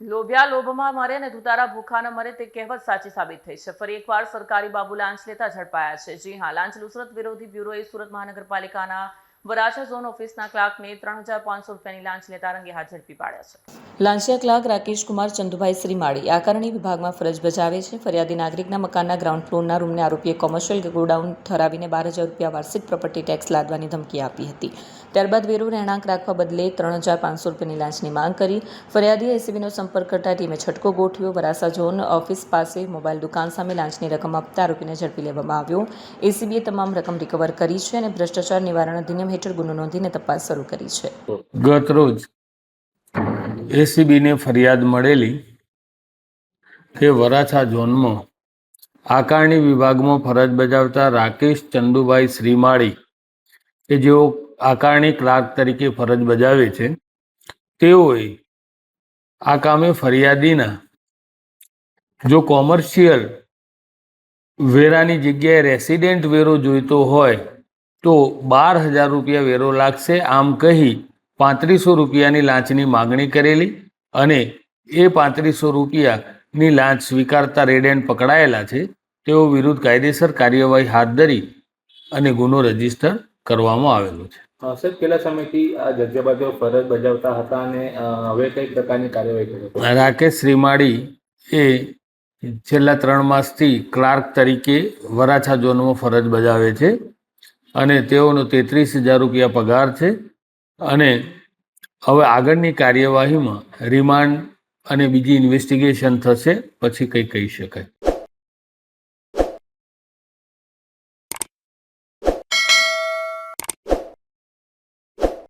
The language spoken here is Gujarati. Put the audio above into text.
લોભિયા લોભમાં મરે ને દુતારા ભૂખા ન મરે તે કહેવત સાચી સાબિત થઈ છે। ફરી એકવાર સરકારી બાબુ લાંચ લેતા ઝડપાયા છે। જી હા, લાંચ લુસરત વિરોધી બ્યુરોએ સુરત મહાનગરપાલિકાના વરાછા ઝોન ઓફિસના ક્લાર્કને 3,500 રૂપિયાની લાંચ લેતા રંગે હાથ ઝડપી પાડ્યા છે। લાંચિયા ક્લાર્ક રાકેશ કુમાર ચંદુભાઈ શ્રીમાળી આકારણી વિભાગમાં ફરજ બજાવે છે। ફરિયાદી નાગરિકના મકાનના ગ્રાઉન્ડ ફ્લોરના રૂમને આરોપીએ કોમર્શિયલ ગોડાઉન ઠરાવીને 12,000 રૂપિયા વાર્ષિક પ્રોપર્ટી ટેક્સ લાદવાની ધમકી આપી હતી। ત્યારબાદ વેરો રહેણાંક રાખવા બદલે 3,500 રૂપિયાની લાંચની માંગ કરી ફરિયાદીએ એસીબીનો સંપર્ક કરતા ટીમે છટકો ગોઠવ્યો। વરાછા ઝોન ઓફિસ પાસે મોબાઈલ દુકાન સામે લાંચની રકમ આપતા આરોપીને ઝડપી લેવામાં આવ્યો। એસીબીએ તમામ રકમ રિકવર કરી છે અને ભ્રષ્ટાચાર નિવારણ અધિનિયમ હેઠળ ગુનો નોંધીને તપાસ શરૂ કરી છે। ગત રોજ એસીબીને ફરિયાદ મળેલી કે વરાછા ઝોનમાં આકારણી વિભાગમાં ફરજ બજાવતા રાકેશ ચંદુભાઈ શ્રીમાળી કે જેઓ આકારણી ક્લાર્ક તરીકે ફરજ બજાવે છે, તેઓએ આ કામે ફરિયાદીના જો કોમર્શિયલ વેરાની જગ્યાએ રેસિડેન્ટ વેરો જોઈતો હોય તો 12,000 રૂપિયા વેરો લાગશે, આમ કહી 3,500 રૂપિયાની લાંચની માગણી કરેલી અને એ 3,500 રૂપિયાની લાંચ સ્વીકારતા રેડ એન્ડ પકડાયેલા છે। તેઓ વિરુદ્ધ કાયદેસર કાર્યવાહી હાથ ધરી અને ગુનો રજીસ્ટર કરવામાં આવેલો છે। સર, કેટલા સમયથી આ જગ્યા પર ફરજ બજાવતા હતા અને હવે કઈ પ્રકારની કાર્યવાહી કરી? રાકેશ શ્રીમાળી એ છેલ્લા 3 માસથી ક્લાર્ક તરીકે વરાછા ઝોનમાં ફરજ બજાવે છે અને તેઓનો 33,000 રૂપિયા પગાર છે અને હવે આગળની કાર્યવાહીમાં રિમાન્ડ અને બીજી ઇન્વેસ્ટિગેશન થશે, પછી કંઈ કહી શકાય।